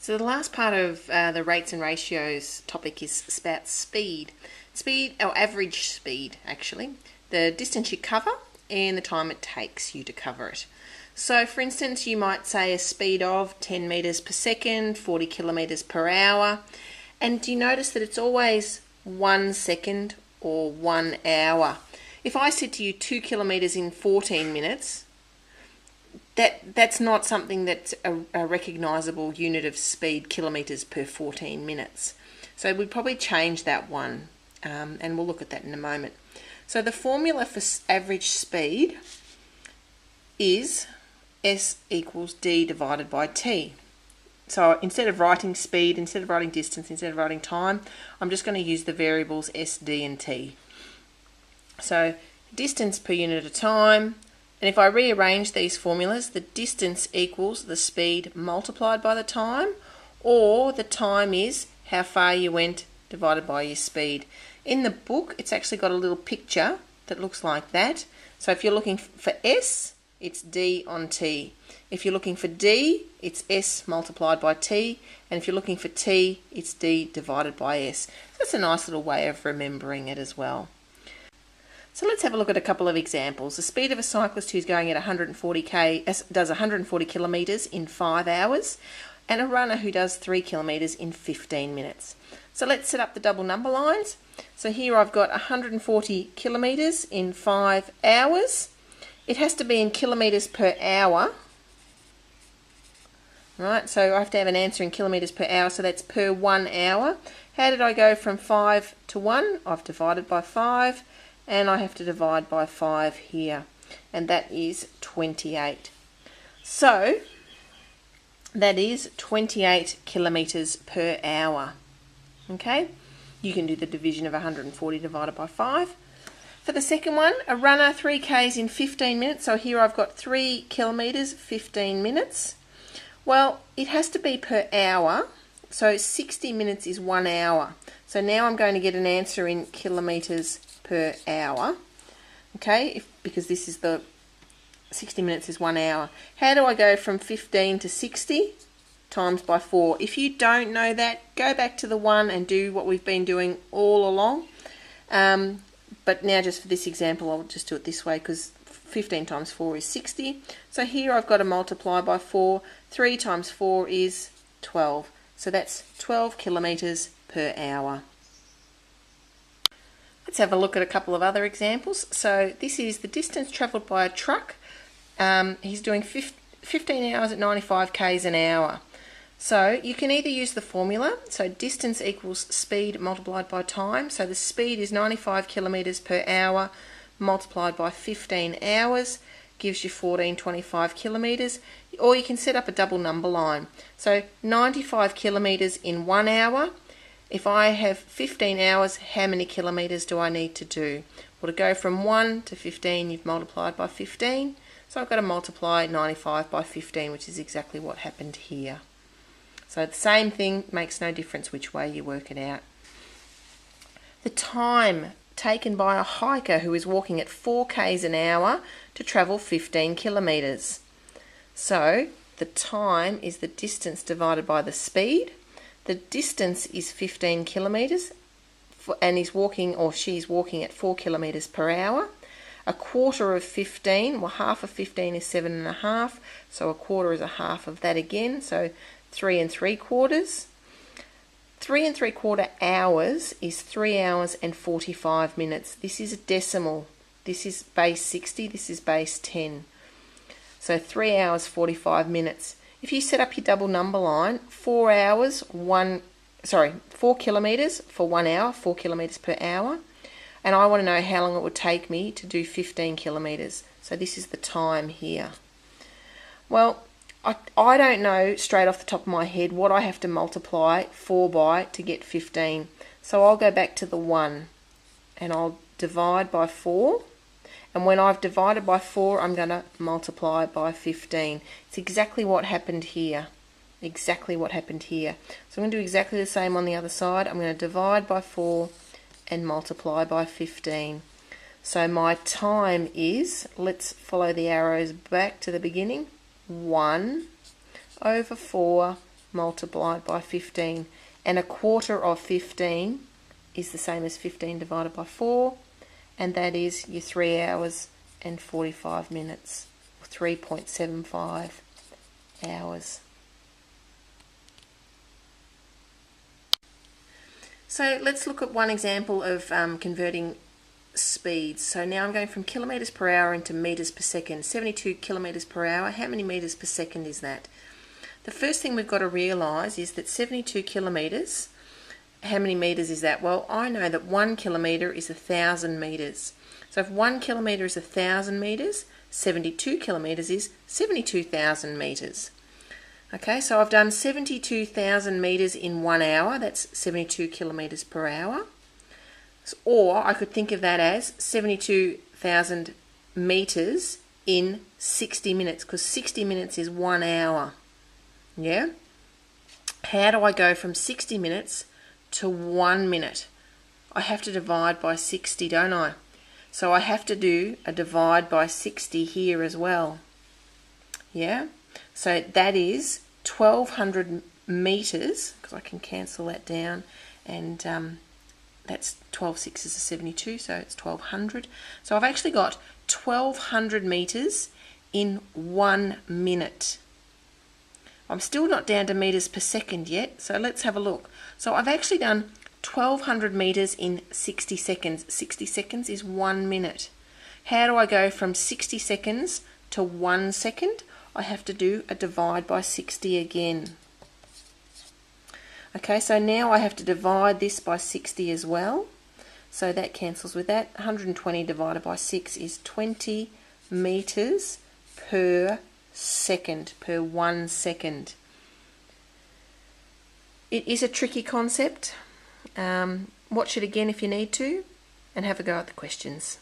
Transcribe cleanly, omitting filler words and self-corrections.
So the last part of the rates and ratios topic is about speed. Speed, or average speed actually, the distance you cover and the time it takes you to cover it. So for instance, you might say a speed of 10 metres per second, 40 kilometres per hour, and do you notice that it's always 1 second or 1 hour? If I said to you 2 kilometres in 14 minutes, that's not something that's a recognisable unit of speed, kilometres per 14 minutes. So we'd probably change that one, and we'll look at that in a moment. So the formula for average speed is S equals D divided by T. So instead of writing speed, instead of writing distance, instead of writing time, I'm just going to use the variables S, D and T. So distance per unit of time. And if I rearrange these formulas, the distance equals the speed multiplied by the time, or the time is how far you went divided by your speed. In the book, it's actually got a little picture that looks like that. So if you're looking for S, it's D on T. If you're looking for D, it's S multiplied by T. And if you're looking for T, it's D divided by S. So that's a nice little way of remembering it as well. So let's have a look at a couple of examples. The speed of a cyclist who's going at does 140 kilometres in 5 hours, and a runner who does 3 kilometres in 15 minutes. So let's set up the double number lines. So here I've got 140 kilometres in 5 hours. It has to be in kilometres per hour. Right, so I have to have an answer in kilometres per hour, so that's per 1 hour. How did I go from 5 to 1? I've divided by 5. And I have to divide by 5 here, and that is 28. So that is 28 kilometres per hour. Okay, you can do the division of 140 divided by 5. For the second one, a runner 3Ks in 15 minutes. So here I've got 3 kilometres, 15 minutes. Well, it has to be per hour, so 60 minutes is 1 hour. So now I'm going to get an answer in kilometres per hour, okay, because this is the 60 minutes is 1 hour. How do I go from 15 to 60? Times by 4. If you don't know that, go back to the 1 and do what we've been doing all along. But now just for this example, I'll just do it this way because 15 times 4 is 60. So here I've got to multiply by 4. 3 times 4 is 12. So that's 12 kilometres per hour. Let's have a look at a couple of other examples. So this is the distance travelled by a truck. He's doing 15 hours at 95 k's an hour. So you can either use the formula, so distance equals speed multiplied by time. So the speed is 95 kilometres per hour multiplied by 15 hours, gives you 1425 kilometres. Or you can set up a double number line. So 95 kilometres in 1 hour. If I have 15 hours, how many kilometres do I need to do? Well, to go from 1 to 15, you've multiplied by 15. So I've got to multiply 95 by 15, which is exactly what happened here. So the same thing, makes no difference which way you work it out. The time taken by a hiker who is walking at 4 k's an hour to travel 15 kilometres. So the time is the distance divided by the speed. The distance is 15 kilometres, and he's walking, or she's walking, at 4 kilometres per hour. A quarter of 15, well, half of 15 is 7.5, so a quarter is a half of that again, so 3 3/4. 3 3/4 hours is 3 hours and 45 minutes. This is a decimal. This is base 60, this is base 10. So 3 hours, 45 minutes. If you set up your double number line, 4 kilometres for 1 hour, 4 kilometres per hour, and I want to know how long it would take me to do 15 kilometres. So this is the time here. Well, I don't know straight off the top of my head what I have to multiply 4 by to get 15. So I'll go back to the 1 and I'll divide by 4. And when I've divided by 4, I'm going to multiply by 15. It's exactly what happened here. Exactly what happened here. So I'm going to do exactly the same on the other side. I'm going to divide by 4 and multiply by 15. So my time is, let's follow the arrows back to the beginning, 1 over 4 multiplied by 15. And a quarter of 15 is the same as 15 divided by 4. And that is your 3 hours and 45 minutes. 3.75 hours. So let's look at one example of converting speeds. So now I'm going from kilometres per hour into metres per second. 72 kilometres per hour. How many metres per second is that? The first thing we've got to realise is that 72 kilometres, how many metres is that? Well, I know that 1 kilometre is 1,000 metres. So if 1 kilometre is 1,000 metres, 72 kilometres is 72,000 metres. Okay, so I've done 72,000 metres in 1 hour. That's 72 kilometres per hour. Or I could think of that as 72,000 metres in 60 minutes, because 60 minutes is 1 hour. Yeah? How do I go from 60 minutes to 1 minute? I have to divide by 60, don't I? So I have to do a divide by 60 here as well. Yeah? So that is 1,200 metres, because I can cancel that down, and that's 12 sixes is 72, so it's 1,200. So I've actually got 1,200 metres in 1 minute. I'm still not down to metres per second yet, so let's have a look. So I've actually done 1,200 metres in 60 seconds. 60 seconds is 1 minute. How do I go from 60 seconds to 1 second? I have to do a divide by 60 again. Okay, so now I have to divide this by 60 as well. So that cancels with that. 120 divided by 6 is 20 metres per second, per 1 second. It is a tricky concept. Watch it again if you need to, and have a go at the questions.